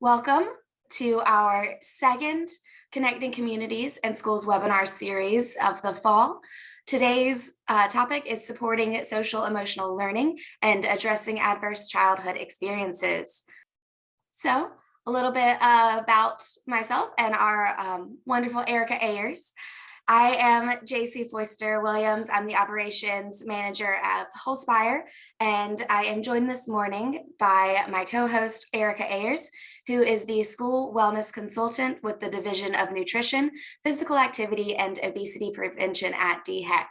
Welcome to our second Connecting Communities and Schools webinar series of the fall. Today's topic is supporting social emotional learning and addressing adverse childhood experiences. So a little bit about myself and our wonderful Erica Ayers. I am JC Foister Williams. I'm the operations manager of Holspire, and I am joined this morning by my co-host Erica Ayers, who is the school wellness consultant with the Division of Nutrition, Physical Activity, and Obesity Prevention at DHEC.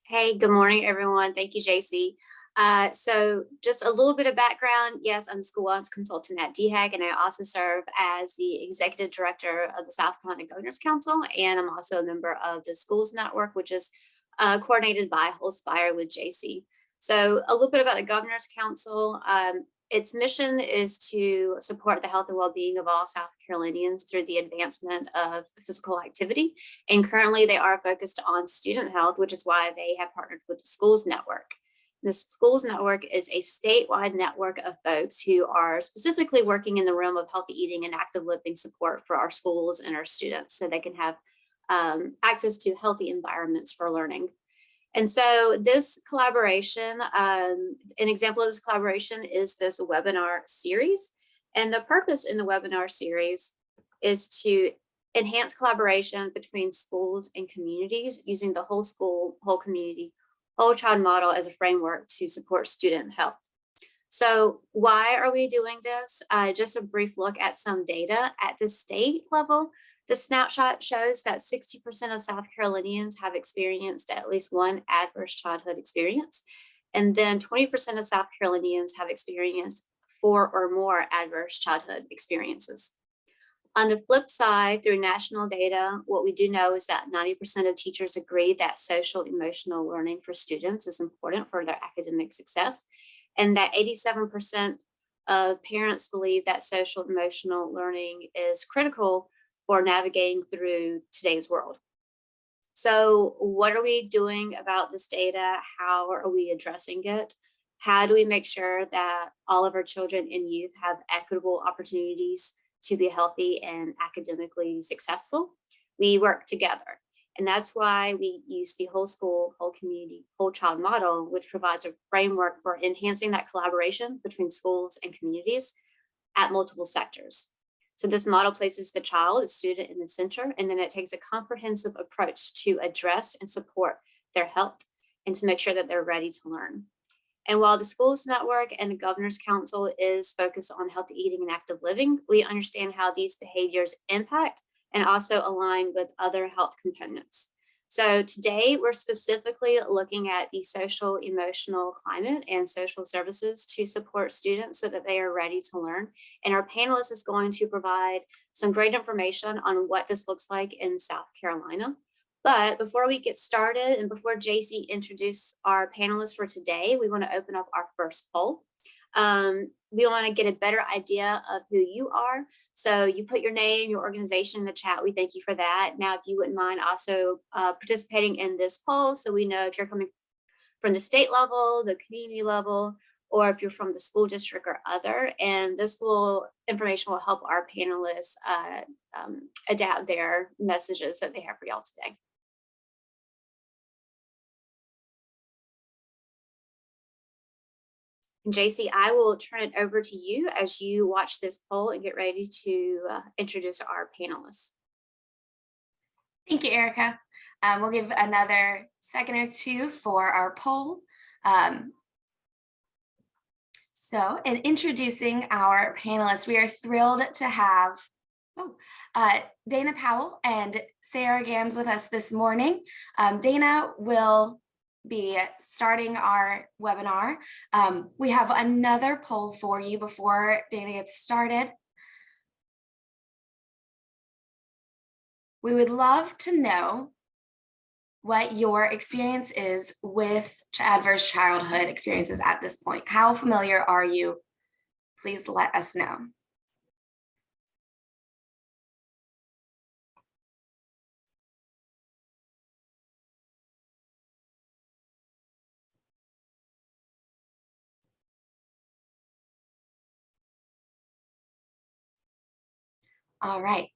Hey, good morning, everyone. Thank you, JC. So just a little bit of background. Yes, I'm the school wellness consultant at DHEC, and I also serve as the executive director of the South Carolina Governor's Council, and I'm also a member of the Schools Network, which is coordinated by Holspire with JC. So a little bit about the Governor's Council. Its mission is to support the health and well-being of all South Carolinians through the advancement of physical activity. And currently they are focused on student health, which is why they have partnered with the Schools Network. The Schools Network is a statewide network of folks who are specifically working in the realm of healthy eating and active living support for our schools and our students so they can have access to healthy environments for learning. And so this collaboration, an example of this collaboration is this webinar series. And the purpose in the webinar series is to enhance collaboration between schools and communities using the whole school, whole community, whole child model as a framework to support student health. So why are we doing this? Just a brief look at some data at the state level. The snapshot shows that 60% of South Carolinians have experienced at least one adverse childhood experience. And then 20% of South Carolinians have experienced 4 or more adverse childhood experiences. On the flip side, through national data, what we do know is that 90% of teachers agree that social emotional learning for students is important for their academic success, and that 87% of parents believe that social emotional learning is critical for navigating through today's world. So what are we doing about this data? How are we addressing it? How do we make sure that all of our children and youth have equitable opportunities to be healthy and academically successful? We work together. And that's why we use the whole school, whole community, whole child model, which provides a framework for enhancing that collaboration between schools and communities at multiple sectors. So this model places the child, the student, in the center, and then it takes a comprehensive approach to address and support their health and to make sure that they're ready to learn. And while the Schools Network and the Governor's Council is focused on healthy eating and active living, we understand how these behaviors impact and also align with other health components. So today we're specifically looking at the social emotional climate and social services to support students so that they are ready to learn. And our panelist is going to provide some great information on what this looks like in South Carolina. But before we get started and before JC introduce our panelists for today, we want to open up our first poll. We want to get a better idea of who you are. So you put your name, your organization in the chat. We thank you for that. Now, if you wouldn't mind also participating in this poll, so we know if you're coming from the state level, the community level, or if you're from the school district or other. And this information will help our panelists adapt their messages that they have for y'all today. JC, I will turn it over to you as you watch this poll and get ready to introduce our panelists. Thank you, Erica. We'll give another second or two for our poll. So in introducing our panelists, we are thrilled to have Dana Powell and Sarah Gams with us this morning. Dana will be starting our webinar. We have another poll for you before Dana gets started. We would love to know what your experience is with adverse childhood experiences at this point. How familiar are you? Please let us know. All right.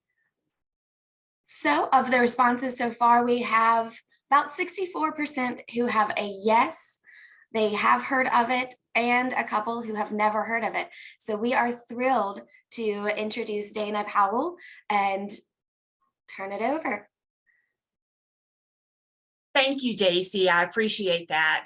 So of the responses so far, we have about 64% who have a yes, they have heard of it, and a couple who have never heard of it. So we are thrilled to introduce Dana Powell and turn it over. Thank you, JC. I appreciate that.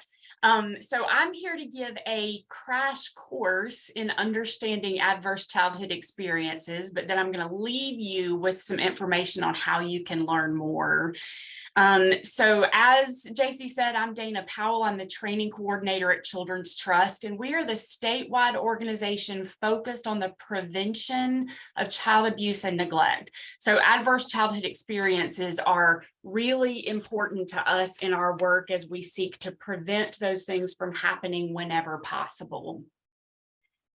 So I'm here to give a crash course in understanding adverse childhood experiences, but then I'm going to leave you with some information on how you can learn more. So as JC said, I'm Dana Powell. I'm the training coordinator at Children's Trust, and we are the statewide organization focused on the prevention of child abuse and neglect. So adverse childhood experiences are really important to us in our work as we seek to prevent those things from happening whenever possible.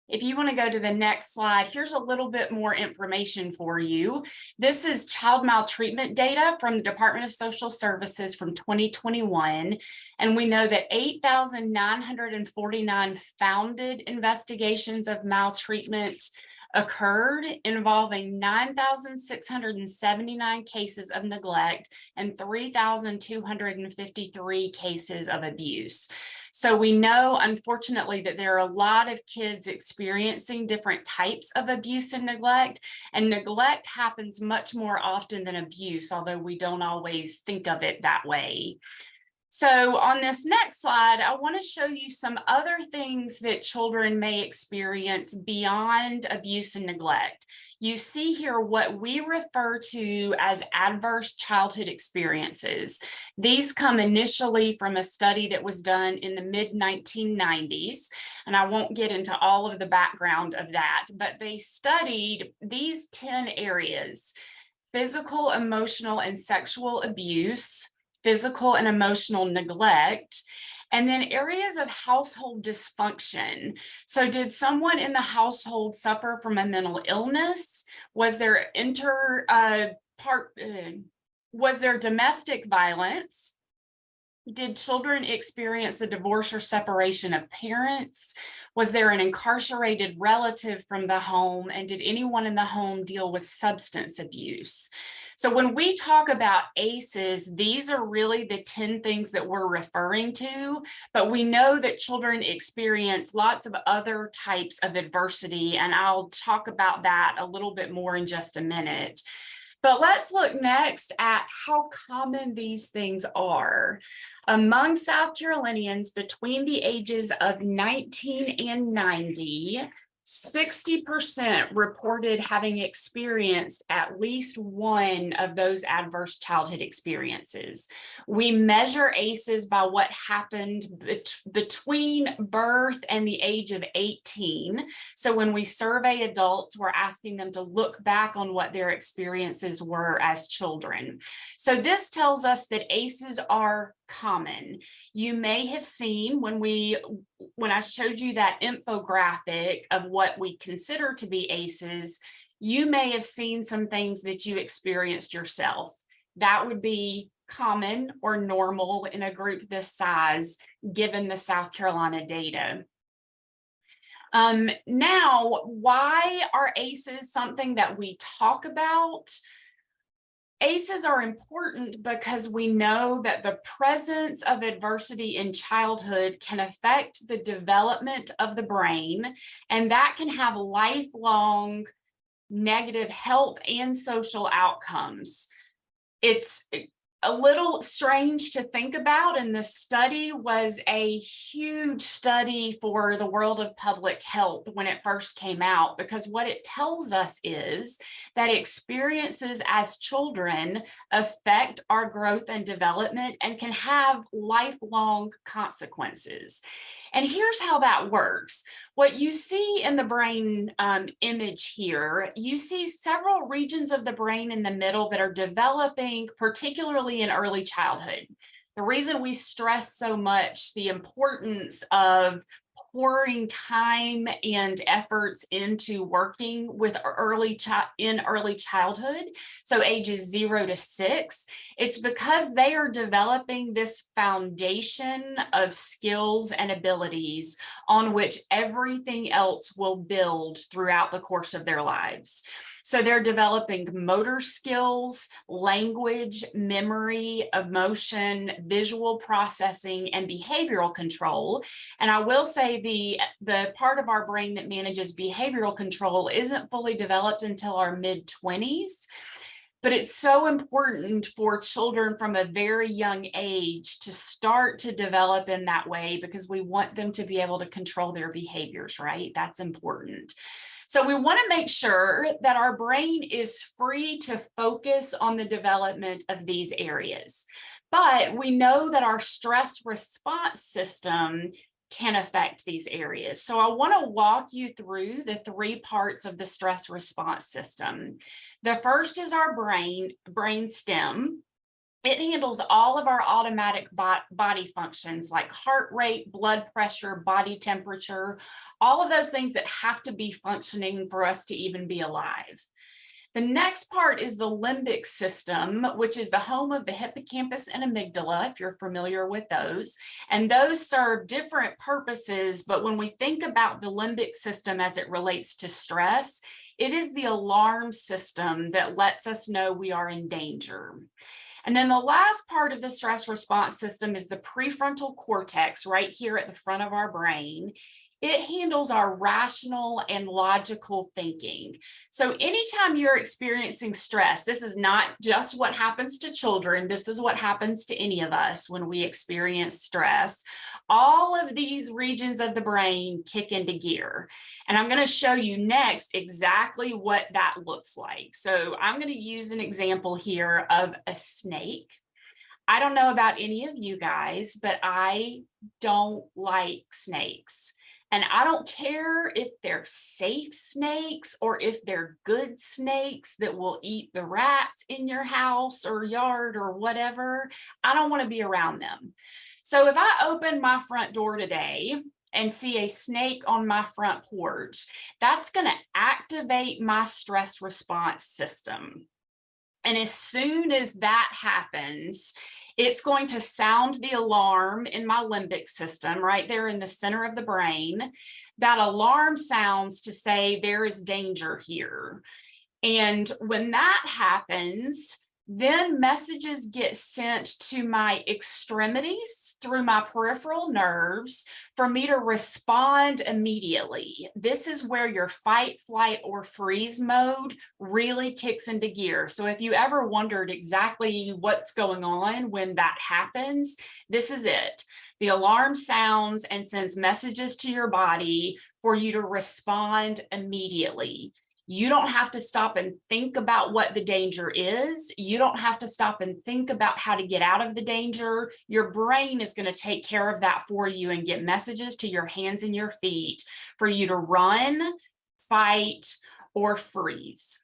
If you want to go to the next slide, here's a little bit more information for you. This is child maltreatment data from the Department of Social Services from 2021. And we know that 8,949 founded investigations of maltreatment occurred, involving 9,679 cases of neglect and 3,253 cases of abuse. So we know, unfortunately, that there are a lot of kids experiencing different types of abuse and neglect happens much more often than abuse, although we don't always think of it that way. So on this next slide, I want to show you some other things that children may experience beyond abuse and neglect. You see here what we refer to as adverse childhood experiences. These come initially from a study that was done in the mid-1990s, and I won't get into all of the background of that, but they studied these 10 areas: physical, emotional, and sexual abuse, physical and emotional neglect, and then areas of household dysfunction. So did someone in the household suffer from a mental illness? Was there was there domestic violence? Did children experience the divorce or separation of parents? Was there an incarcerated relative from the home? And did anyone in the home deal with substance abuse? So when we talk about ACEs, these are really the 10 things that we're referring to, but we know that children experience lots of other types of adversity, and I'll talk about that a little bit more in just a minute. But let's look next at how common these things are. Among South Carolinians between the ages of 19 and 90, 60% reported having experienced at least one of those adverse childhood experiences. We measure ACEs by what happened between birth and the age of 18. So when we survey adults, we're asking them to look back on what their experiences were as children. So this tells us that ACEs are common. You may have seen when I showed you that infographic of what we consider to be ACEs, you may have seen some things that you experienced yourself. That would be common or normal in a group this size, given the South Carolina data. Now, why are ACEs something that we talk about? ACEs are important because we know that the presence of adversity in childhood can affect the development of the brain, and that can have lifelong negative health and social outcomes. It's a little strange to think about, and the study was a huge study for the world of public health when it first came out, because what it tells us is that experiences as children affect our growth and development and can have lifelong consequences. And here's how that works. What you see in the brain image here, you see several regions of the brain in the middle that are developing, particularly in early childhood. The reason we stress so much the importance of pouring time and efforts into working with in early childhood, so ages 0 to 6, it's because they are developing this foundation of skills and abilities on which everything else will build throughout the course of their lives. So they're developing motor skills, language, memory, emotion, visual processing, and behavioral control. And I will say the part of our brain that manages behavioral control isn't fully developed until our mid-20s. But it's so important for children from a very young age to start to develop in that way, because we want them to be able to control their behaviors, right? That's important. So we want to make sure that our brain is free to focus on the development of these areas. But we know that our stress response system can affect these areas. So I want to walk you through the 3 parts of the stress response system. The first is our brain stem. It handles all of our automatic body functions like heart rate, blood pressure, body temperature, all of those things that have to be functioning for us to even be alive. The next part is the limbic system, which is the home of the hippocampus and amygdala, if you're familiar with those. And those serve different purposes, but when we think about the limbic system as it relates to stress, it is the alarm system that lets us know we are in danger. And then the last part of the stress response system is the prefrontal cortex right here at the front of our brain. It handles our rational and logical thinking. So anytime you're experiencing stress, this is not just what happens to children, this is what happens to any of us when we experience stress. All of these regions of the brain kick into gear. And I'm going to show you next exactly what that looks like. So I'm going to use an example here of a snake. I don't know about any of you guys, but I don't like snakes. And I don't care if they're safe snakes or if they're good snakes that will eat the rats in your house or yard or whatever. I don't want to be around them. So if I open my front door today and see a snake on my front porch, that's going to activate my stress response system. And as soon as that happens, it's going to sound the alarm in my limbic system right there in the center of the brain. That alarm sounds to say there is danger here. And when that happens, then messages get sent to my extremities through my peripheral nerves for me to respond immediately. This is where your fight, flight, or freeze mode really kicks into gear. So if you ever wondered exactly what's going on when that happens, this is it. The alarm sounds and sends messages to your body for you to respond immediately. You don't have to stop and think about what the danger is. You don't have to stop and think about how to get out of the danger. Your brain is going to take care of that for you and get messages to your hands and your feet for you to run, fight, or freeze.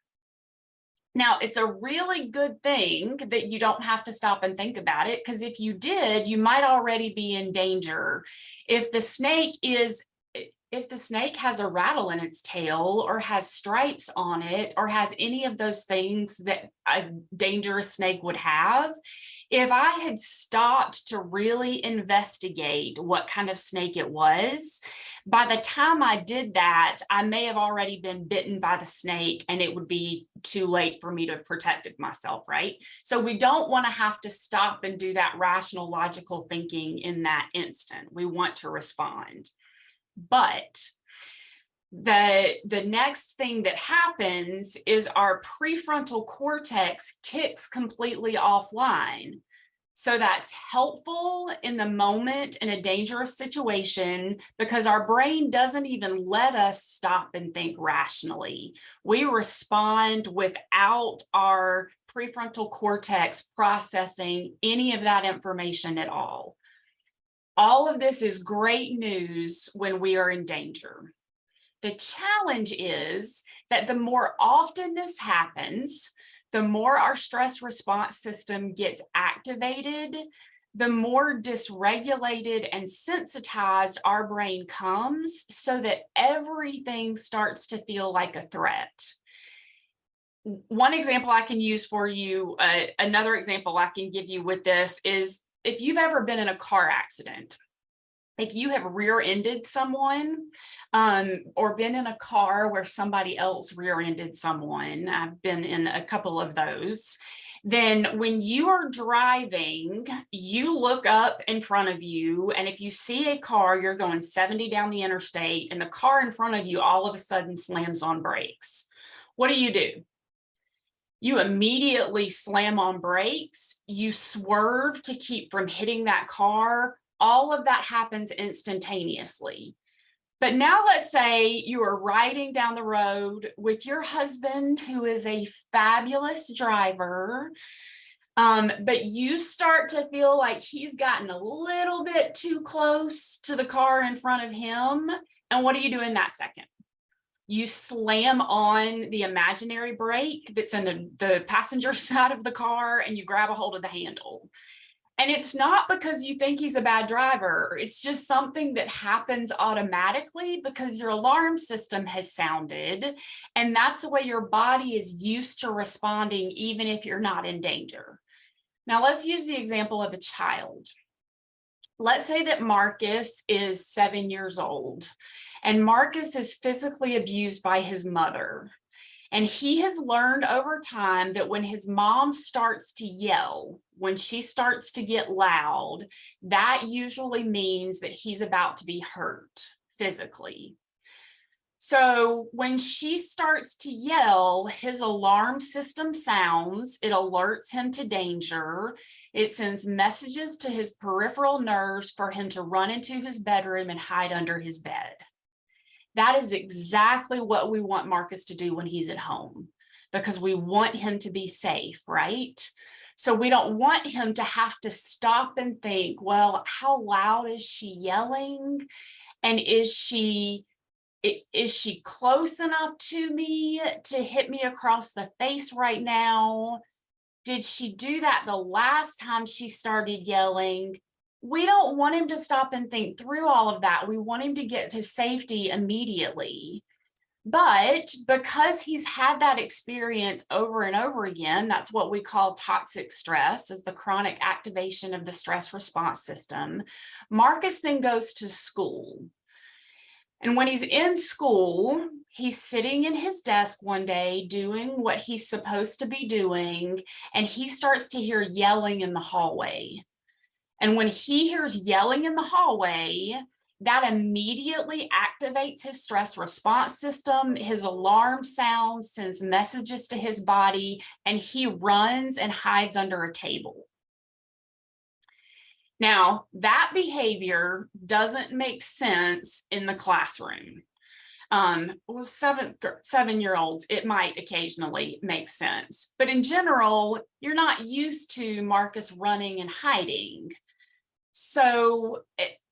Now, it's a really good thing that you don't have to stop and think about it, because if you did, you might already be in danger. If the snake has a rattle in its tail or has stripes on it or has any of those things that a dangerous snake would have, if I had stopped to really investigate what kind of snake it was, by the time I did that, I may have already been bitten by the snake and it would be too late for me to have protected myself, right? So we don't want to have to stop and do that rational, logical thinking in that instant. We want to respond. But the next thing that happens is our prefrontal cortex kicks completely offline. So that's helpful in the moment in a dangerous situation, because our brain doesn't even let us stop and think rationally. We respond without our prefrontal cortex processing any of that information at all. All of this is great news when we are in danger. The challenge is that the more often this happens, the more our stress response system gets activated, the more dysregulated and sensitized our brain comes, so that everything starts to feel like a threat. One example I can use for you, another example I can give you with this is if you've ever been in a car accident. If you have rear-ended someone or been in a car where somebody else rear-ended someone, I've been in a couple of those, then when you are driving, you look up in front of you, and if you see a car, you're going 70 down the interstate, and the car in front of you all of a sudden slams on brakes. What do? You immediately slam on brakes, you swerve to keep from hitting that car. All of that happens instantaneously. But now let's say you are riding down the road with your husband, who is a fabulous driver, but you start to feel like he's gotten a little bit too close to the car in front of him. And what do you do in that second? You slam on the imaginary brake that's in the passenger side of the car, and you grab a hold of the handle. And it's not because you think he's a bad driver. It's just something that happens automatically because your alarm system has sounded, and that's the way your body is used to responding, even if you're not in danger. Now, let's use the example of a child. Let's say that Marcus is 7 years old, and Marcus is physically abused by his mother. And he has learned over time that when his mom starts to yell, when she starts to get loud, that usually means that he's about to be hurt physically. So when she starts to yell, his alarm system sounds, it alerts him to danger. It sends messages to his peripheral nerves for him to run into his bedroom and hide under his bed. That is exactly what we want Marcus to do when he's at home, because we want him to be safe, right? So we don't want him to have to stop and think, well, how loud is she yelling? And is she close enough to me to hit me across the face right now? Did she do that the last time she started yelling? We don't want him to stop and think through all of that. We want him to get to safety immediately. But because he's had that experience over and over again, that's what we call toxic stress, is the chronic activation of the stress response system. Marcus then goes to school. And when he's in school, he's sitting in his desk one day doing what he's supposed to be doing, and he starts to hear yelling in the hallway. And when he hears yelling in the hallway, that immediately activates his stress response system. His alarm sounds, sends messages to his body, and he runs and hides under a table. Now, that behavior doesn't make sense in the classroom. Well, 7-year-olds, it might occasionally make sense, but in general, you're not used to Marcus running and hiding. So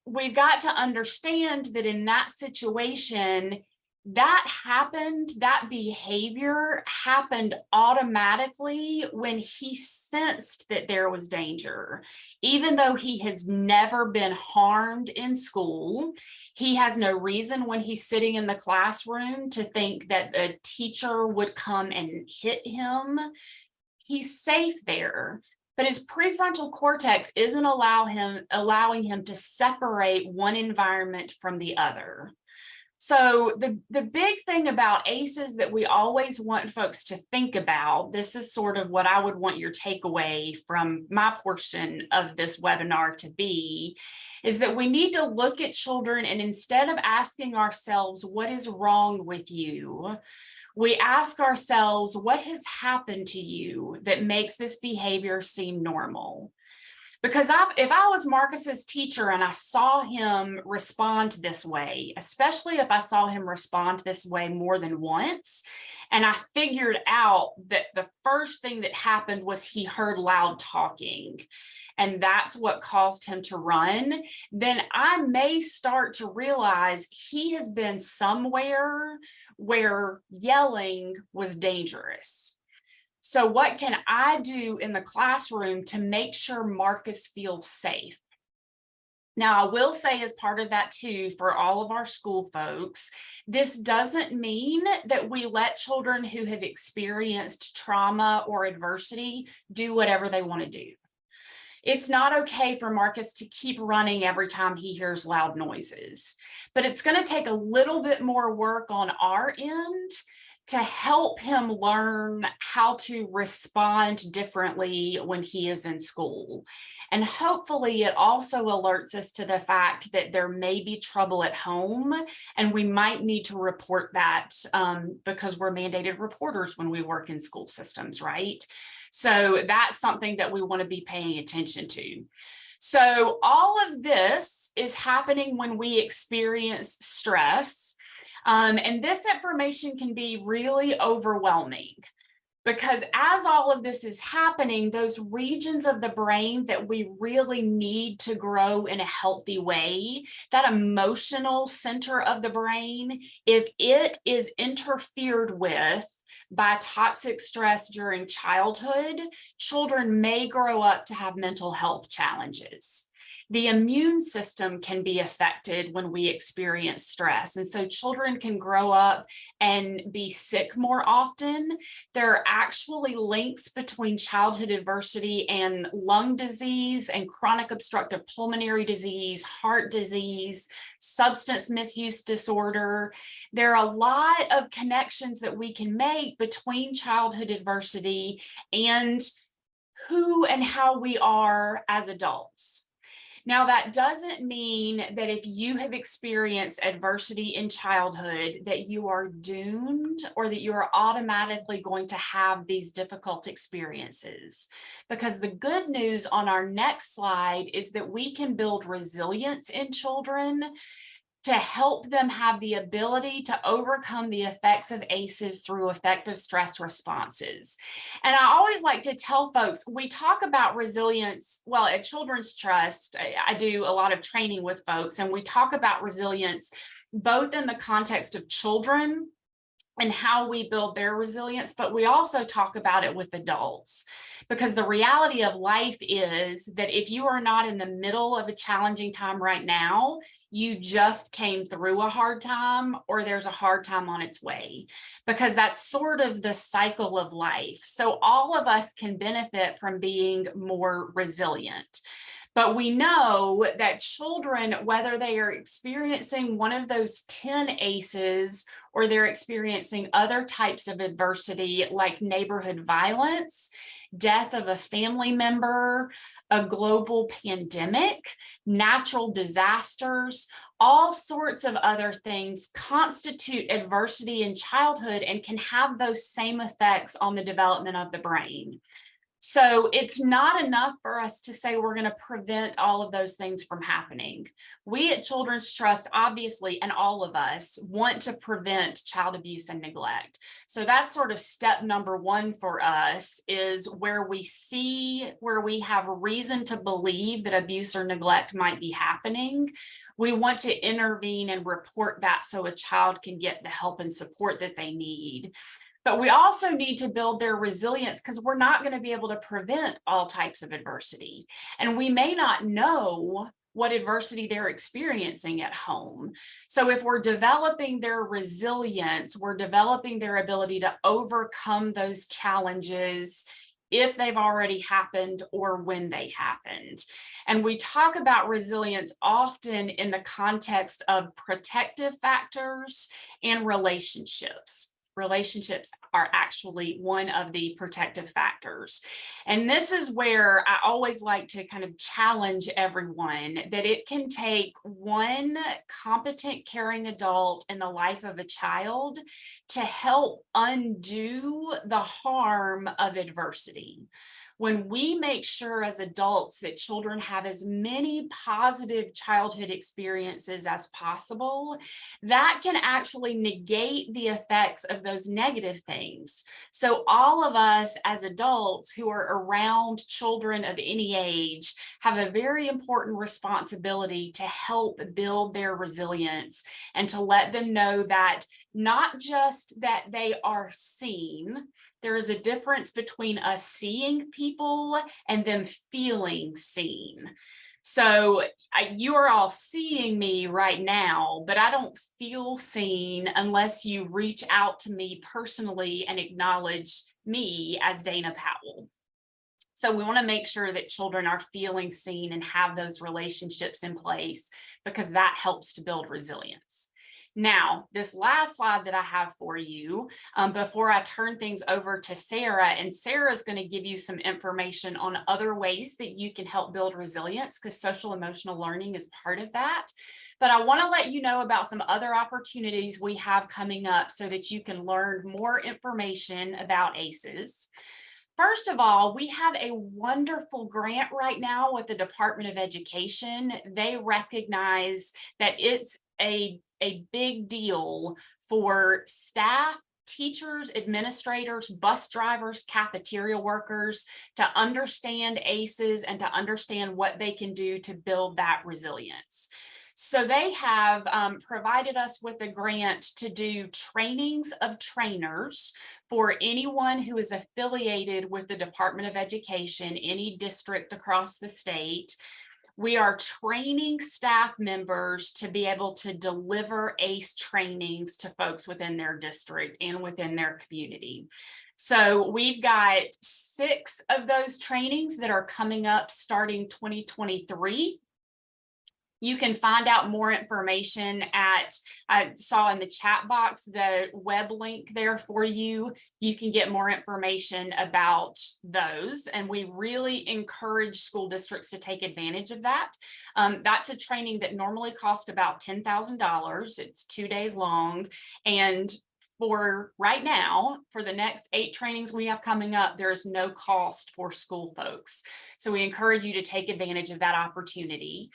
we've got to understand that in that situation, that behavior happened automatically when he sensed that there was danger. Even though he has never been harmed in school, he has no reason when he's sitting in the classroom to think that a teacher would come and hit him. He's safe there. But his prefrontal cortex isn't allowing him to separate one environment from the other. So the big thing about ACEs that we always want folks to think about, this is sort of what I would want your takeaway from my portion of this webinar to be, is that we need to look at children, and instead of asking ourselves, what is wrong with you? We ask ourselves, what has happened to you that makes this behavior seem normal? Because if I was Marcus's teacher and I saw him respond this way, especially if I saw him respond this way more than once, and I figured out that the first thing that happened was he heard loud talking, and that's what caused him to run, then I may start to realize he has been somewhere where yelling was dangerous. So what can I do in the classroom to make sure Marcus feels safe? Now, I will say as part of that too, for all of our school folks, this doesn't mean that we let children who have experienced trauma or adversity do whatever they want to do. It's not okay for Marcus to keep running every time he hears loud noises, but it's going to take a little bit more work on our end to help him learn how to respond differently when he is in school. And hopefully it also alerts us to the fact that there may be trouble at home, and we might need to report that because we're mandated reporters when we work in school systems, right? So that's something that we want to be paying attention to. So all of this is happening when we experience stress. And this information can be really overwhelming because as all of this is happening, those regions of the brain that we really need to grow in a healthy way, that emotional center of the brain, if it is interfered with by toxic stress during childhood, children may grow up to have mental health challenges. The immune system can be affected when we experience stress. And so children can grow up and be sick more often. There are actually links between childhood adversity and lung disease and chronic obstructive pulmonary disease, heart disease, substance misuse disorder. There are a lot of connections that we can make between childhood adversity and who and how we are as adults. Now, that doesn't mean that if you have experienced adversity in childhood that you are doomed or that you are automatically going to have these difficult experiences. Because the good news on our next slide is that we can build resilience in children to help them have the ability to overcome the effects of ACEs through effective stress responses. And I always like to tell folks, we talk about resilience, well, at Children's Trust, I do a lot of training with folks, and we talk about resilience both in the context of children and how we build their resilience, but we also talk about it with adults. Because the reality of life is that if you are not in the middle of a challenging time right now, you just came through a hard time or there's a hard time on its way, because that's sort of the cycle of life. So all of us can benefit from being more resilient. But we know that children, whether they are experiencing one of those 10 ACEs or they're experiencing other types of adversity like neighborhood violence, death of a family member, a global pandemic, natural disasters, all sorts of other things constitute adversity in childhood and can have those same effects on the development of the brain. So it's not enough for us to say we're going to prevent all of those things from happening. We at Children's Trust, obviously, and all of us want to prevent child abuse and neglect. So that's sort of step number one for us, is where we have reason to believe that abuse or neglect might be happening. We want to intervene and report that so a child can get the help and support that they need. But we also need to build their resilience, because we're not going to be able to prevent all types of adversity. And we may not know what adversity they're experiencing at home. So if we're developing their resilience, we're developing their ability to overcome those challenges if they've already happened or when they happened. And we talk about resilience often in the context of protective factors and relationships. Relationships are actually one of the protective factors. And this is where I always like to kind of challenge everyone that it can take one competent, caring adult in the life of a child to help undo the harm of adversity. When we make sure as adults that children have as many positive childhood experiences as possible, that can actually negate the effects of those negative things. So all of us as adults who are around children of any age have a very important responsibility to help build their resilience and to let them know that not just that they are seen, There is a difference between us seeing people and them feeling seen. So you are all seeing me right now, but I don't feel seen unless you reach out to me personally and acknowledge me as Dana Powell. So we want to make sure that children are feeling seen and have those relationships in place, because that helps to build resilience. Now, this last slide that I have for you, before I turn things over to Sarah, and Sarah is going to give you some information on other ways that you can help build resilience, because social emotional learning is part of that. But I want to let you know about some other opportunities we have coming up so that you can learn more information about ACEs. First of all, we have a wonderful grant right now with the Department of Education. They recognize that it's a big deal for staff, teachers, administrators, bus drivers, cafeteria workers to understand ACEs and to understand what they can do to build that resilience. So they have provided us with a grant to do trainings of trainers for anyone who is affiliated with the Department of Education, any district across the state. We are training staff members to be able to deliver ACE trainings to folks within their district and within their community. So we've got 6 of those trainings that are coming up starting 2023. You can find out more information at, I saw in the chat box, the web link there for you. You can get more information about those. And we really encourage school districts to take advantage of that. That's a training that normally costs about $10,000. It's 2 days long. And for right now, for the next 8 trainings we have coming up, there is no cost for school folks. So we encourage you to take advantage of that opportunity.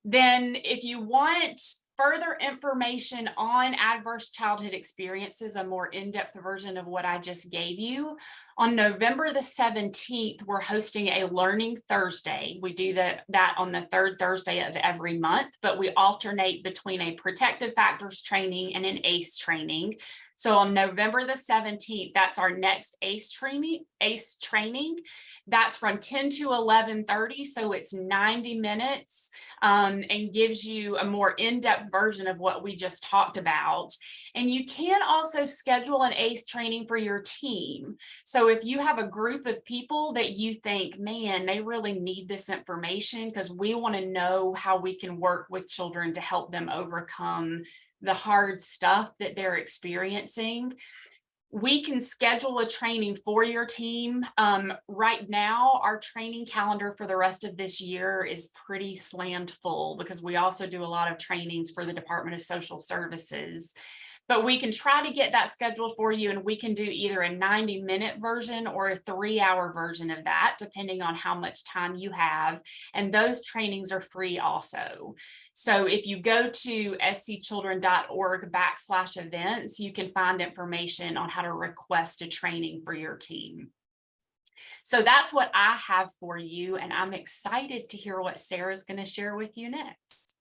Then if you want further information on adverse childhood experiences, a more in-depth version of what I just gave you, on November the 17th, we're hosting a Learning Thursday. We do that on the 3rd Thursday of every month, but we alternate between a protective factors training and an ACE training. So on November the 17th, that's our next ACE training. That's from 10 to 11:30. So it's 90 minutes and gives you a more in-depth version of what we just talked about. And you can also schedule an ACE training for your team. So if you have a group of people that you think, man, they really need this information, because we want to know how we can work with children to help them overcome the hard stuff that they're experiencing, we can schedule a training for your team. Right now, our training calendar for the rest of this year is pretty slammed full, because we also do a lot of trainings for the Department of Social Services. But we can try to get that scheduled for you, and we can do either a 90-minute version or a 3-hour version of that, depending on how much time you have. And those trainings are free also. So if you go to scchildren.org/events, you can find information on how to request a training for your team. So that's what I have for you, and I'm excited to hear what Sarah's going to share with you next.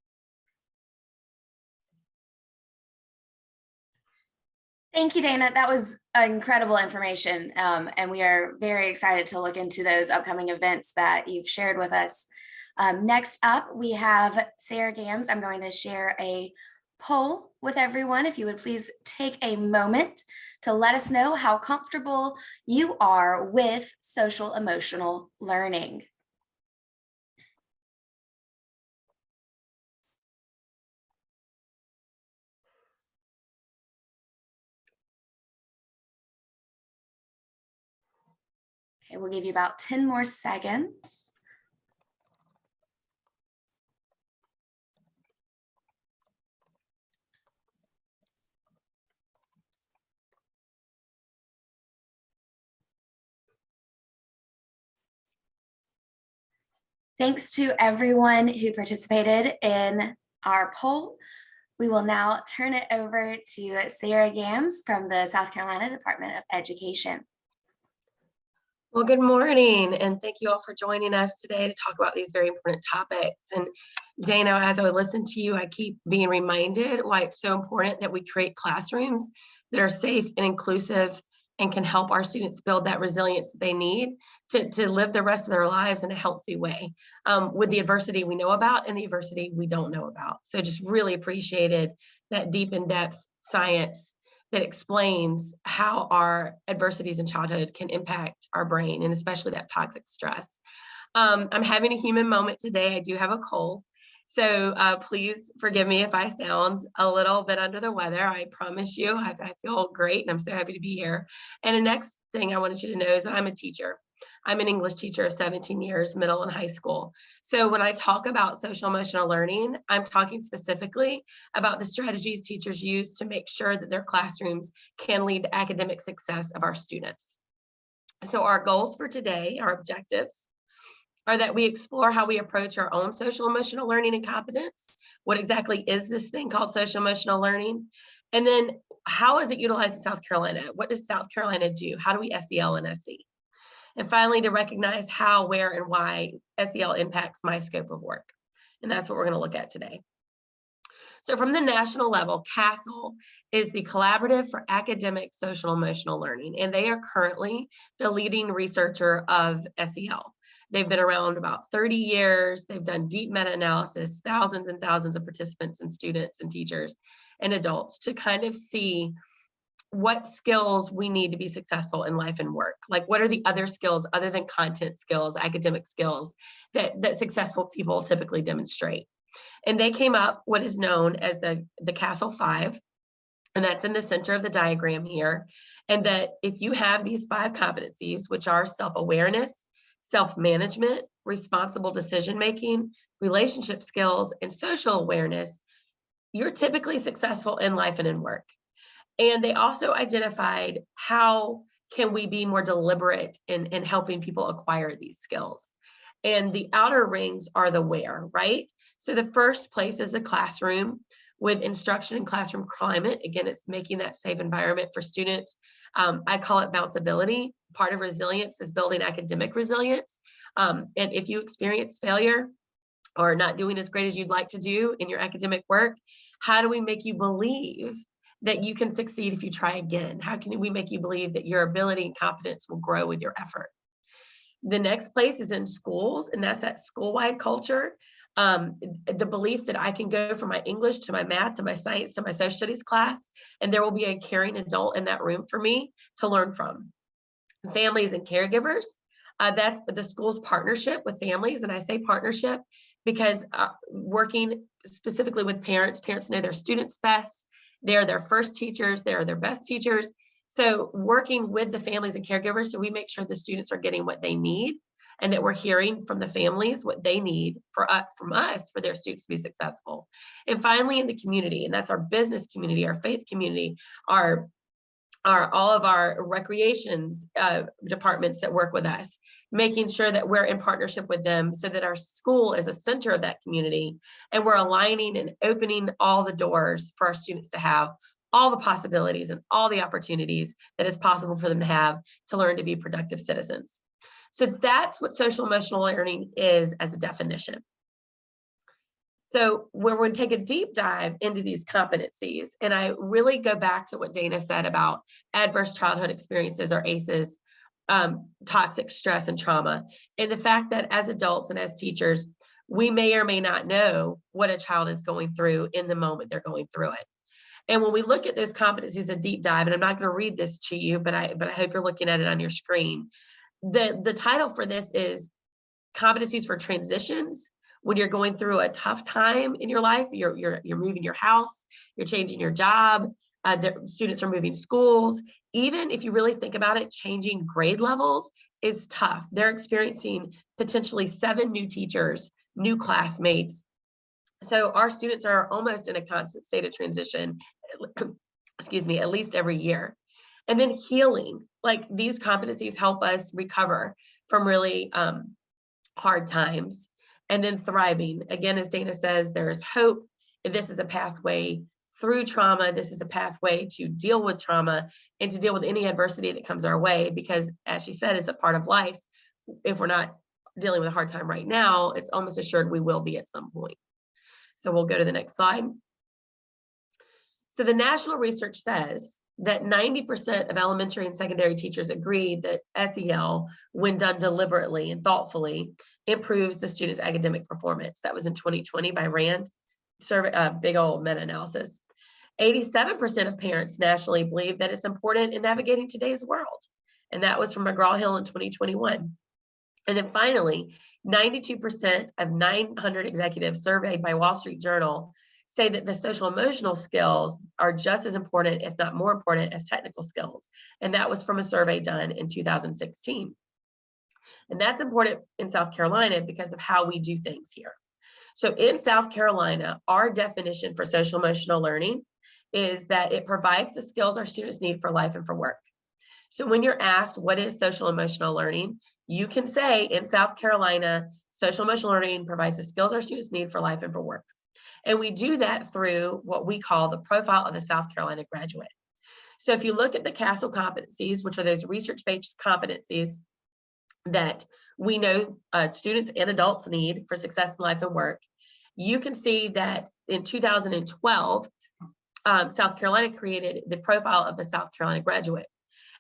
Thank you, Dana. That was incredible information. And we are very excited to look into those upcoming events that you've shared with us. Next up, we have Sarah Gams. I'm going to share a poll with everyone. If you would please take a moment to let us know how comfortable you are with social emotional learning. Okay, we'll give you about 10 more seconds. Thanks to everyone who participated in our poll. We will now turn it over to Sarah Gams from the South Carolina Department of Education. Well, good morning, and thank you all for joining us today to talk about these very important topics. And Dana, as I listen to you, I keep being reminded why it's so important that we create classrooms that are safe and inclusive and can help our students build that resilience they need to live the rest of their lives in a healthy way, with the adversity we know about and the adversity we don't know about. So just really appreciated that deep in-depth science that explains how our adversities in childhood can impact our brain, and especially that toxic stress. I'm having a human moment today. I do have a cold. So please forgive me if I sound a little bit under the weather. I promise you, I feel great and I'm so happy to be here. And the next thing I wanted you to know is that I'm a teacher. I'm an English teacher of 17 years, middle and high school. So when I talk about social emotional learning, I'm talking specifically about the strategies teachers use to make sure that their classrooms can lead to academic success of our students. So our goals for today, our objectives, are that we explore how we approach our own social emotional learning and competence. What exactly is this thing called social emotional learning? And then how is it utilized in South Carolina? What does South Carolina do? How do we SEL and SE? And finally, to recognize how, where, and why SEL impacts my scope of work. And that's what we're going to look at today. So from the national level, CASEL is the Collaborative for Academic Social Emotional Learning, and they are currently the leading researcher of SEL. They've been around about 30 years. They've done deep meta-analysis, thousands and thousands of participants and students and teachers and adults to kind of see what skills we need to be successful in life and work. Like, what are the other skills other than content skills, academic skills that successful people typically demonstrate? And they came up what is known as the CASEL 5, and that's in the center of the diagram here. And that if you have these 5 competencies, which are self-awareness, self-management, responsible decision-making, relationship skills, and social awareness, you're typically successful in life and in work. And they also identified how can we be more deliberate in helping people acquire these skills. And the outer rings are the where, right? So the first place is the classroom with instruction and classroom climate. Again, it's making that safe environment for students. I call it bounceability. Part of resilience is building academic resilience. And if you experience failure or not doing as great as you'd like to do in your academic work, how do we make you believe that you can succeed if you try again? How can we make you believe that your ability and competence will grow with your effort? The next place is in schools, and that's that school-wide culture. The belief that I can go from my English to my math to my science to my social studies class, and there will be a caring adult in that room for me to learn from. Families and caregivers, that's the school's partnership with families. And I say partnership because working specifically with parents know their students best. They're their first teachers, they're their best teachers. So working with the families and caregivers, so we make sure the students are getting what they need and that we're hearing from the families what they need from us for their students to be successful. And finally, in the community, and that's our business community, our faith community, our all of our recreations departments that work with us, making sure that we're in partnership with them so that our school is a center of that community, and we're aligning and opening all the doors for our students to have all the possibilities and all the opportunities that is possible for them to have to learn to be productive citizens. So that's what social emotional learning is as a definition. So we're going to take a deep dive into these competencies, and I really go back to what Dana said about adverse childhood experiences, or ACEs, toxic stress and trauma, and the fact that as adults and as teachers, we may or may not know what a child is going through in the moment they're going through it. And when we look at those competencies, a deep dive, and I'm not going to read this to you, but I hope you're looking at it on your screen. The title for this is Competencies for Transitions. When you're going through a tough time in your life, you're moving your house, you're changing your job, the students are moving schools. Even if you really think about it, changing grade levels is tough. They're experiencing potentially 7 new teachers, new classmates. So our students are almost in a constant state of transition, excuse me, at least every year. And then healing, like these competencies help us recover from really hard times. And then thriving, again, as Dana says, there is hope. This is a pathway through trauma. This is a pathway to deal with trauma and to deal with any adversity that comes our way, because as she said, it's a part of life. If we're not dealing with a hard time right now, it's almost assured we will be at some point. So we'll go to the next slide. So the national research says that 90% of elementary and secondary teachers agreed that SEL, when done deliberately and thoughtfully, improves the student's academic performance. That was in 2020 by RAND, survey, big old meta-analysis. 87% of parents nationally believe that it's important in navigating today's world. And that was from McGraw-Hill in 2021. And then finally, 92% of 900 executives surveyed by Wall Street Journal say that the social emotional skills are just as important, if not more important, as technical skills. And that was from a survey done in 2016. And that's important in South Carolina because of how we do things here. So in South Carolina, our definition for social emotional learning is that it provides the skills our students need for life and for work. So when you're asked what is social emotional learning, you can say in South Carolina, social emotional learning provides the skills our students need for life and for work. And we do that through what we call the profile of the South Carolina graduate. So if you look at the CASEL competencies, which are those research-based competencies that we know students and adults need for success in life and work, you can see that in 2012, South Carolina created the profile of the South Carolina graduate.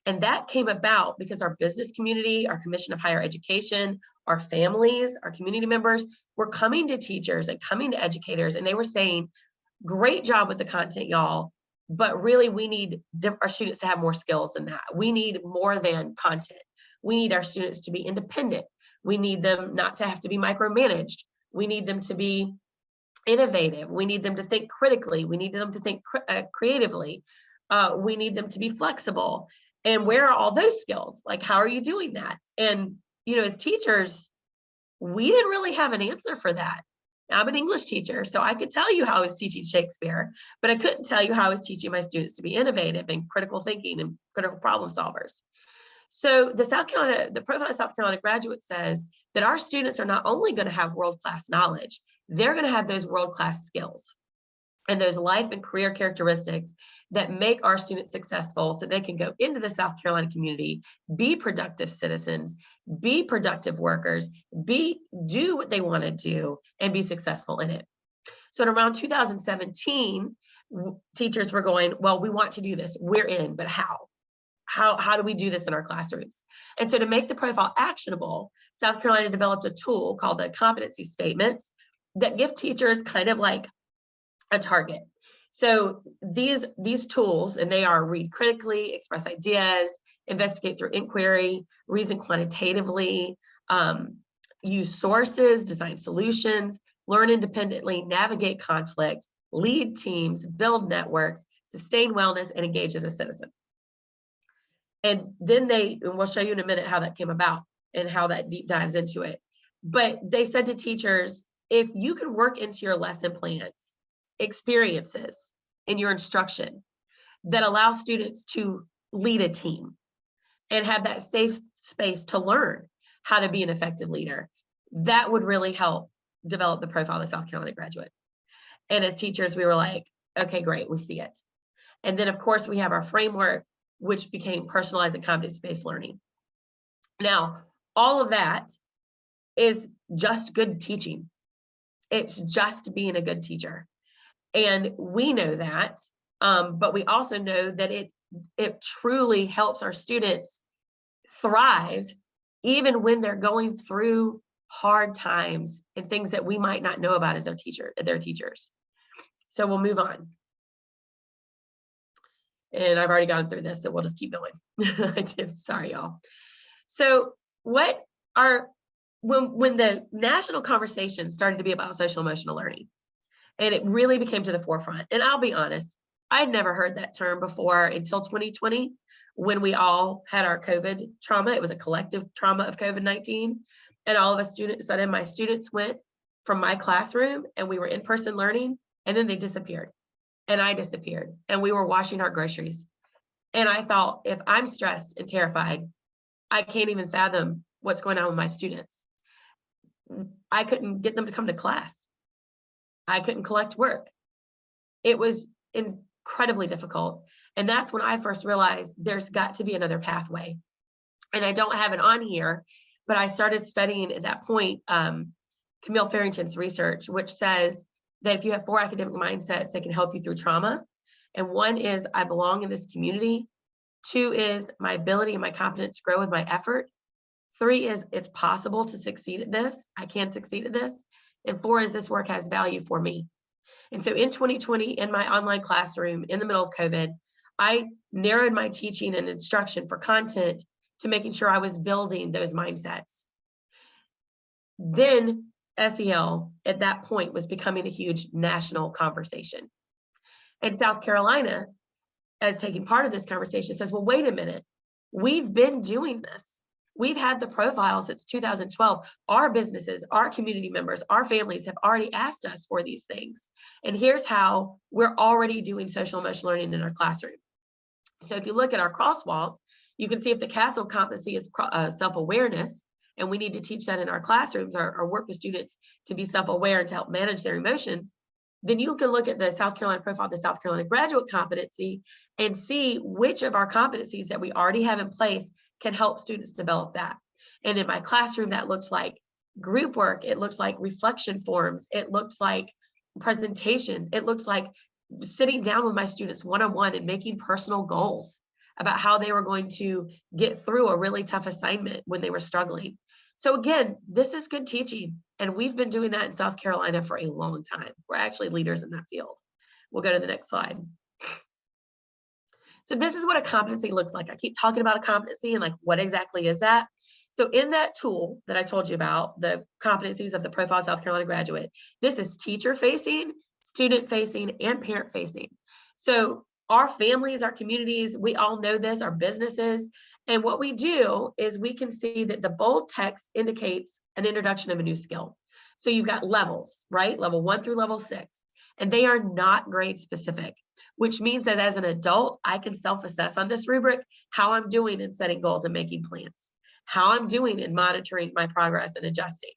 And that came about because our business community, our Commission of Higher Education, our families, our community members were coming to teachers and coming to educators, and they were saying, great job with the content, y'all, but really we need our students to have more skills than that. We need more than content. We need our students to be independent. We need them not to have to be micromanaged. We need them to be innovative. We need them to think critically. We need them to think creatively. We need them to be flexible. And where are all those skills? Like, how are you doing that? And, you know, as teachers, we didn't really have an answer for that. I'm an English teacher, so I could tell you how I was teaching Shakespeare, but I couldn't tell you how I was teaching my students to be innovative and critical thinking and critical problem solvers. So the profile of South Carolina graduate says that our students are not only going to have world-class knowledge, they're going to have those world-class skills and those life and career characteristics that make our students successful so they can go into the South Carolina community, be productive citizens, be productive workers, do what they want to do and be successful in it. So in around 2017, teachers were going, well, we want to do this, we're in, but how? How do we do this in our classrooms? And so to make the profile actionable, South Carolina developed a tool called the Competency Statements that give teachers kind of like a target. So these tools, and they are read critically, express ideas, investigate through inquiry, reason quantitatively, use sources, design solutions, learn independently, navigate conflict, lead teams, build networks, sustain wellness, and engage as a citizen. And then and we'll show you in a minute how that came about and how that deep dives into it. But they said to teachers, if you can work into your lesson plans experiences in your instruction that allow students to lead a team and have that safe space to learn how to be an effective leader, that would really help develop the profile of the South Carolina graduate. And as teachers, we were like, okay, great, we see it. And then of course we have our framework, which became personalized and competency-based learning. Now, all of that is just good teaching. It's just being a good teacher. And we know that, but we also know that it truly helps our students thrive even when they're going through hard times and things that we might not know about as their teachers. So we'll move on. And I've already gone through this, so we'll just keep going. Sorry, y'all. So when the national conversation started to be about social emotional learning, and it really became to the forefront, and I'll be honest, I'd never heard that term before until 2020, when we all had our COVID trauma. It was a collective trauma of COVID-19. And all of us students, suddenly my students went from my classroom and we were in-person learning, and then they disappeared. And I disappeared, and we were washing our groceries. And I thought, if I'm stressed and terrified, I can't even fathom what's going on with my students. I couldn't get them to come to class. I couldn't collect work. It was incredibly difficult. And that's when I first realized there's got to be another pathway. And I don't have it on here, but I started studying at that point, Camille Farrington's research, which says that if you have 4 academic mindsets that can help you through trauma, And one is I belong in this community. 2 is my ability and my competence grow with my effort. 3 is it's possible to succeed at this. I can succeed at this. And 4 is this work has value for me. And so in 2020, in my online classroom, in the middle of COVID, I narrowed my teaching and instruction for content to making sure I was building those mindsets. Then SEL at that point was becoming a huge national conversation. And South Carolina, as taking part of this conversation, says, well, wait a minute, we've been doing this. We've had the profile since 2012. Our businesses, our community members, our families have already asked us for these things. And here's how we're already doing social emotional learning in our classroom. So if you look at our crosswalk, you can see if the CASEL competency is self-awareness, and we need to teach that in our classrooms or work with students to be self-aware and to help manage their emotions, then you can look at the South Carolina profile, the South Carolina graduate competency, and see which of our competencies that we already have in place can help students develop that. And in my classroom, that looks like group work, it looks like reflection forms, it looks like presentations, it looks like sitting down with my students one-on-one and making personal goals about how they were going to get through a really tough assignment when they were struggling. So again, this is good teaching, and we've been doing that in South Carolina for a long time. We're actually leaders in that field. We'll go to the next slide. So this is what a competency looks like. I keep talking about a competency and like, what exactly is that? So in that tool that I told you about, the competencies of the Profile South Carolina graduate, this is teacher facing, student facing, and parent facing. So our families, our communities, we all know this, our businesses. And what we do is we can see that the bold text indicates an introduction of a new skill. So you've got levels, right? Level 1 through level 6, and they are not grade specific, which means that as an adult, I can self-assess on this rubric how I'm doing in setting goals and making plans, how I'm doing in monitoring my progress and adjusting.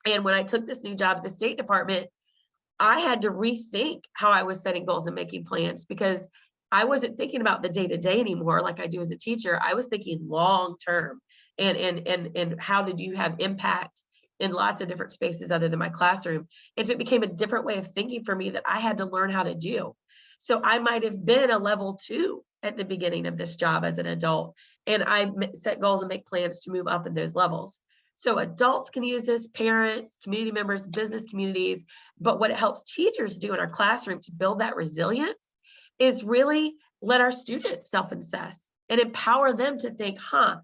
And when I took this new job at the State Department, I had to rethink how I was setting goals and making plans, because I wasn't thinking about the day-to-day anymore like I do as a teacher. I was thinking long-term and how did you have impact in lots of different spaces other than my classroom. And so it became a different way of thinking for me that I had to learn how to do. So I might have been a level 2 at the beginning of this job as an adult, and I set goals and make plans to move up in those levels. So adults can use this, parents, community members, business communities, but what it helps teachers do in our classroom to build that resilience is really let our students self-assess and empower them to think, I'm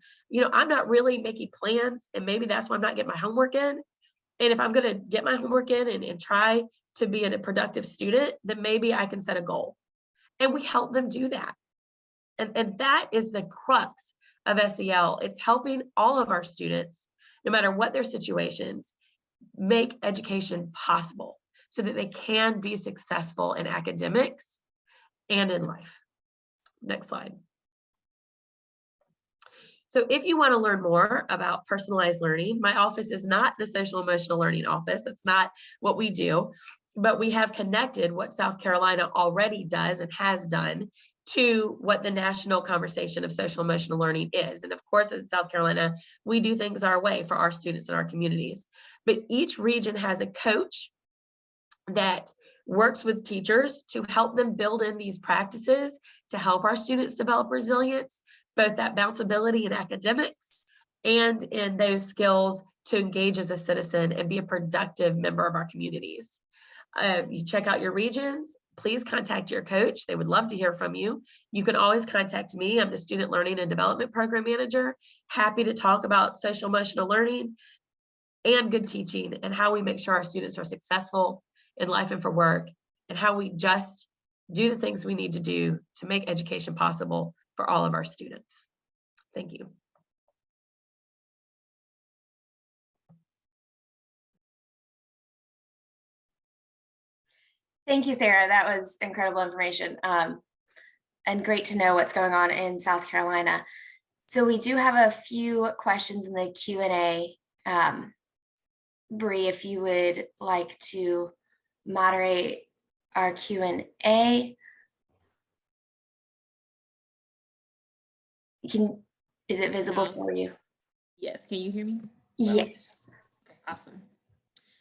not really making plans, and maybe that's why I'm not getting my homework in. And if I'm going to get my homework in and try to be a productive student, then maybe I can set a goal. And we help them do that. And that is the crux of SEL. It's helping all of our students, no matter what their situations, make education possible so that they can be successful in academics and in life. Next slide. So if you want to learn more about personalized learning, my office is not the social emotional learning office. That's not what we do, but we have connected what South Carolina already does and has done to what the national conversation of social emotional learning is. And of course, in South Carolina, we do things our way for our students and our communities. But each region has a coach that works with teachers to help them build in these practices to help our students develop resilience, both that bounceability in academics and in those skills to engage as a citizen and be a productive member of our communities. You check out your regions, please contact your coach. They would love to hear from you. You can always contact me. I'm the Student Learning and Development Program Manager. Happy to talk about social emotional learning and good teaching and how we make sure our students are successful in life and for work, and how we just do the things we need to do to make education possible for all of our students. Thank you. Thank you, Sarah. That was incredible information, and great to know what's going on in South Carolina. So we do have a few questions in the Q&A. Bree, if you would like to moderate our Q&A. Is it visible for you? Yes, can you hear me? Yes. Okay, awesome.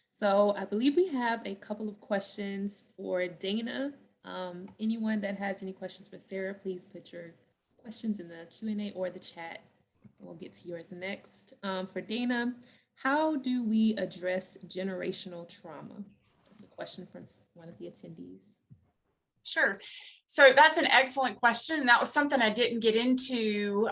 So I believe we have a couple of questions for Dana. Anyone that has any questions for Sarah, please put your questions in the Q&A or the chat. We'll get to yours next. For Dana, how do we address generational trauma? That's a question from one of the attendees. Sure. So that's an excellent question. That was something I didn't get into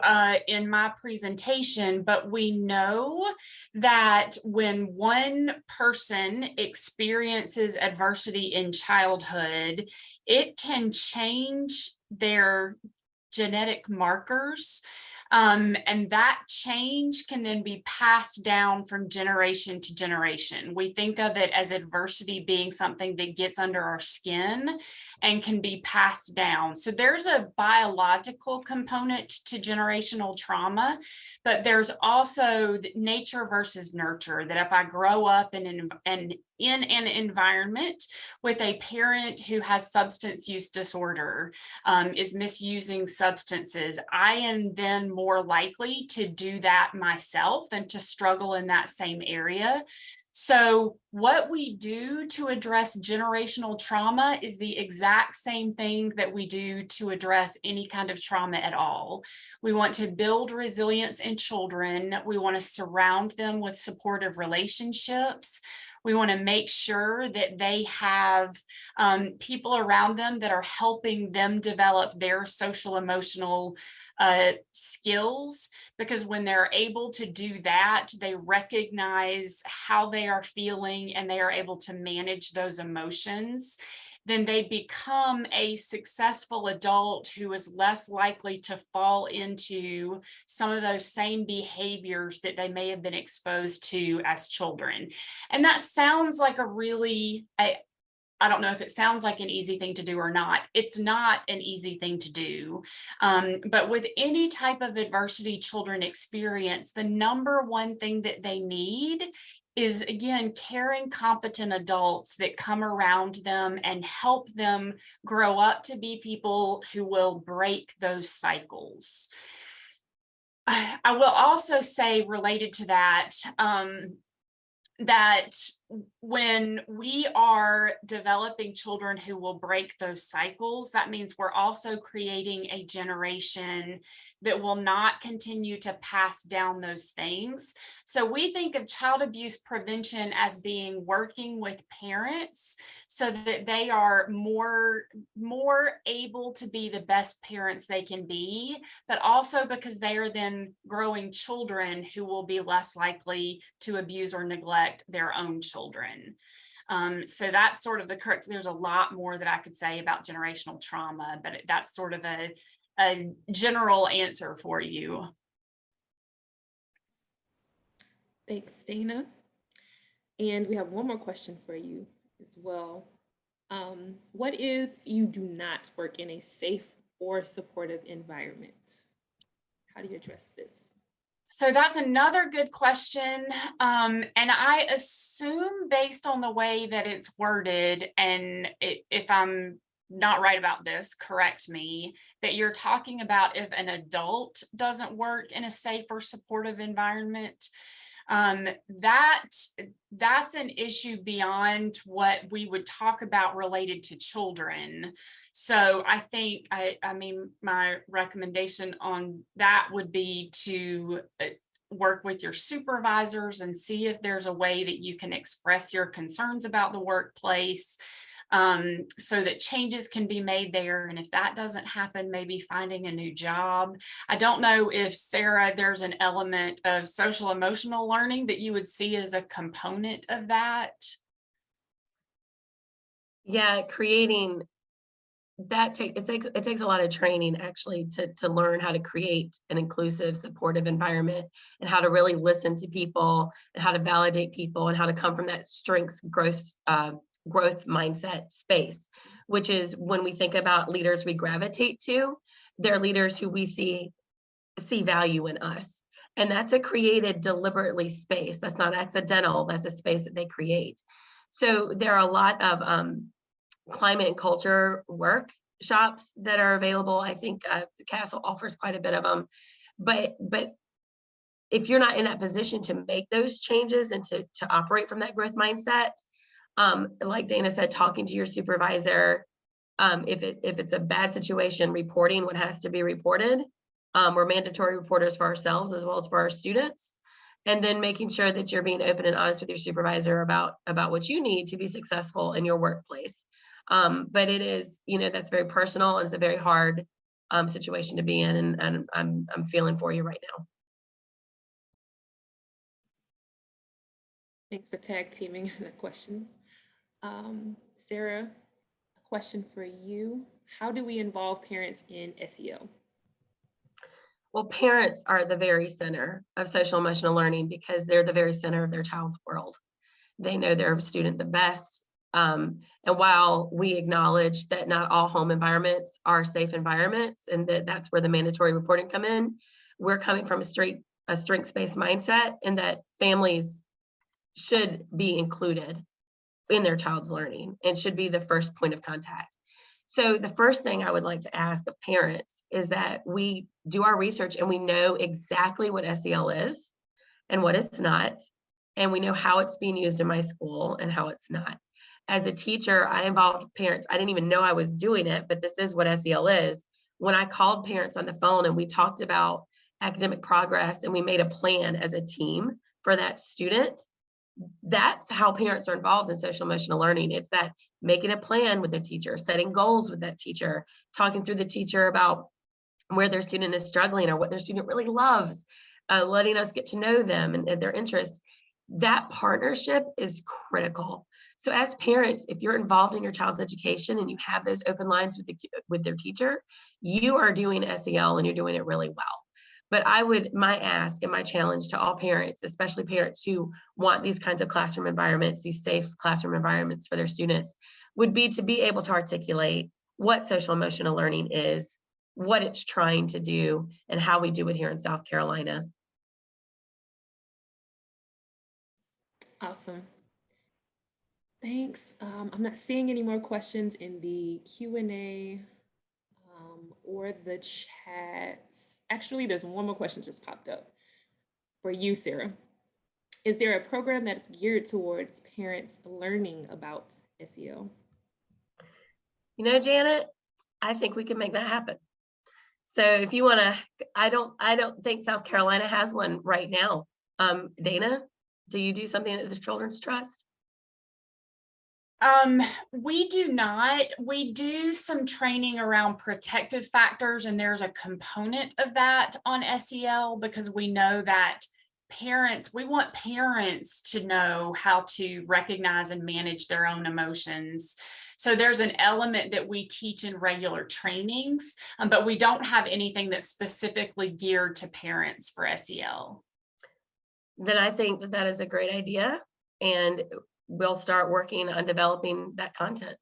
in my presentation, but we know that when one person experiences adversity in childhood, it can change their genetic markers. And that change can then be passed down from generation to generation. We think of it as adversity being something that gets under our skin and can be passed down. So there's a biological component to generational trauma, but there's also nature versus nurture, that if I grow up in an environment with a parent who has substance use disorder, is misusing substances, I am then more likely to do that myself and to struggle in that same area. So what we do to address generational trauma is the exact same thing that we do to address any kind of trauma at all. We want to build resilience in children. We want to surround them with supportive relationships. We want to make sure that they have people around them that are helping them develop their social emotional skills, because when they're able to do that, they recognize how they are feeling and they are able to manage those emotions. Then they become a successful adult who is less likely to fall into some of those same behaviors that they may have been exposed to as children. And that sounds like a really, I don't know if it sounds like an easy thing to do or not. It's not an easy thing to do. But with any type of adversity children experience, the number one thing that they need is, again, caring, competent adults that come around them and help them grow up to be people who will break those cycles. I will also say, related to that, that when we are developing children who will break those cycles, that means we're also creating a generation that will not continue to pass down those things. So we think of child abuse prevention as being working with parents so that they are more able to be the best parents they can be, but also because they are then growing children who will be less likely to abuse or neglect their own children. So that's sort of the crux. There's a lot more that I could say about generational trauma, but that's sort of a general answer for you. Thanks, Dana. And we have one more question for you as well. What if you do not work in a safe or supportive environment? How do you address this? So that's another good question. And I assume, based on the way that it's worded, and if I'm not right about this, correct me, that you're talking about if an adult doesn't work in a safe or supportive environment. That's an issue beyond what we would talk about related to children. So I think, I mean, my recommendation on that would be to work with your supervisors and see if there's a way that you can express your concerns about the workplace, so that changes can be made there. And if that doesn't happen, maybe finding a new job. I don't know if, Sarah, there's an element of social emotional learning that you would see as a component of that. Yeah, creating that it takes a lot of training, actually, to learn how to create an inclusive, supportive environment, and how to really listen to people, and how to validate people, and how to come from that strengths growth mindset space, which is when we think about leaders we gravitate to, they're leaders who we see value in us. And that's a created deliberately space. That's not accidental. That's a space that they create. So there are a lot of climate and culture workshops that are available. I think the Castle offers quite a bit of them. But if you're not in that position to make those changes and to operate from that growth mindset, like Dana said, talking to your supervisor, If it's a bad situation, reporting what has to be reported. We're mandatory reporters for ourselves as well as for our students. And then making sure that you're being open and honest with your supervisor about what you need to be successful in your workplace. But it is, that's very personal, and it's a very hard situation to be in, and I'm feeling for you right now. Thanks for tag teaming that question. Sarah, a question for you. How do we involve parents in SEL? Well, parents are at the very center of social emotional learning because they're the very center of their child's world. They know their student the best. And while we acknowledge that not all home environments are safe environments, and that's where the mandatory reporting come in, we're coming from a strengths-based mindset, and that families should be included in their child's learning and should be the first point of contact. So the first thing I would like to ask of parents is that we do our research and we know exactly what SEL is and what it's not. And we know how it's being used in my school and how it's not. As a teacher, I involved parents. I didn't even know I was doing it, but this is what SEL is. When I called parents on the phone and we talked about academic progress and we made a plan as a team for that student, that's how parents are involved in social emotional learning. It's that making a plan with the teacher, setting goals with that teacher, talking through the teacher about where their student is struggling or what their student really loves, letting us get to know them and their interests. That partnership is critical. So as parents, if you're involved in your child's education and you have those open lines with their teacher, you are doing SEL and you're doing it really well. But my ask and my challenge to all parents, especially parents who want these kinds of classroom environments, these safe classroom environments for their students, would be to be able to articulate what social emotional learning is, what it's trying to do, and how we do it here in South Carolina. Awesome. Thanks. I'm not seeing any more questions in the Q&A or the chats. Actually, there's one more question just popped up for you, Sarah. Is there a program that's geared towards parents learning about SEL? Janet, I think we can make that happen. So if you want to, I don't think South Carolina has one right now. Dana, do you do something at the Children's Trust? We do not. We do some training around protective factors, and there's a component of that on SEL because we know that we want parents to know how to recognize and manage their own emotions. So there's an element that we teach in regular trainings, but we don't have anything that's specifically geared to parents for SEL. Then I think that is a great idea, and we'll start working on developing that content,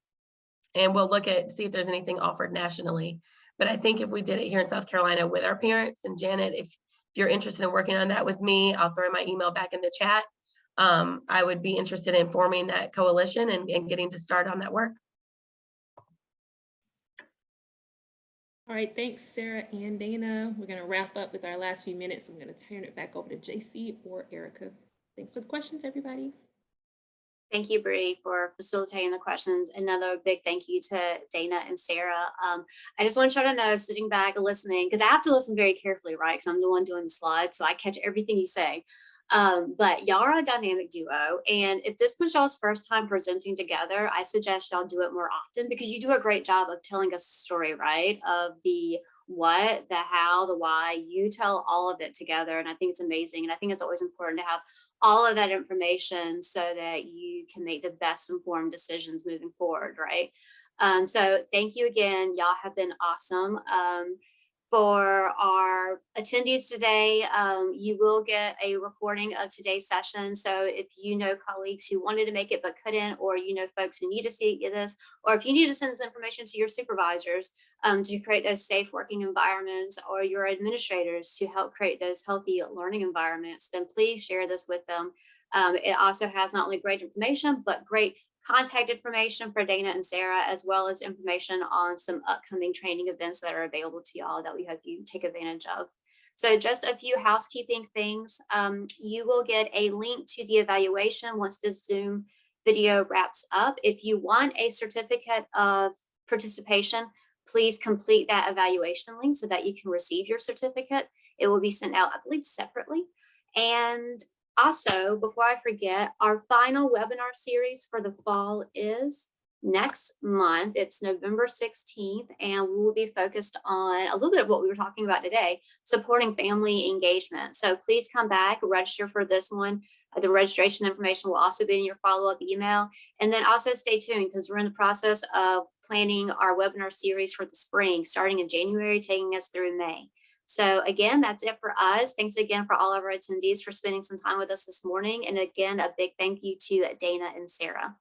and we'll see if there's anything offered nationally. But I think if we did it here in South Carolina with our parents, and Janet, if you're interested in working on that with me, I'll throw my email back in the chat. I would be interested in forming that coalition and getting to start on that work. All right, thanks, Sarah and Dana. We're going to wrap up with our last few minutes. I'm going to turn it back over to JC or Erica. Thanks for the questions, everybody. Thank you, Bree, for facilitating the questions. Another big thank you to Dana and Sarah. I just want you to know, sitting back and listening, because I have to listen very carefully, right? Because I'm the one doing the slides, so I catch everything you say. But y'all are a dynamic duo. And if this was y'all's first time presenting together, I suggest y'all do it more often because you do a great job of telling us a story, right? Of the what, the how, the why. You tell all of it together. And I think it's amazing. And I think it's always important to have all of that information so that you can make the best informed decisions moving forward, right? So thank you again. Y'all have been awesome. For our attendees today, you will get a recording of today's session. So if you know colleagues who wanted to make it but couldn't, or you know folks who need to see this, or if you need to send this information to your supervisors to create those safe working environments, or your administrators to help create those healthy learning environments, then please share this with them. It also has not only great information, but great contact information for Dana and Sarah, as well as information on some upcoming training events that are available to y'all that we hope you take advantage of. So just a few housekeeping things. You will get a link to the evaluation once this Zoom video wraps up. If you want a certificate of participation, please complete that evaluation link so that you can receive your certificate. It will be sent out, I believe, separately. And also, before I forget, our final webinar series for the fall is next month. It's November 16th, and we will be focused on a little bit of what we were talking about today, supporting family engagement. So please come back, register for this one. The registration information will also be in your follow-up email. And then also stay tuned, because we're in the process of planning our webinar series for the spring, starting in January, taking us through May. So again, that's it for us. Thanks again for all of our attendees for spending some time with us this morning. And again, a big thank you to Dana and Sarah.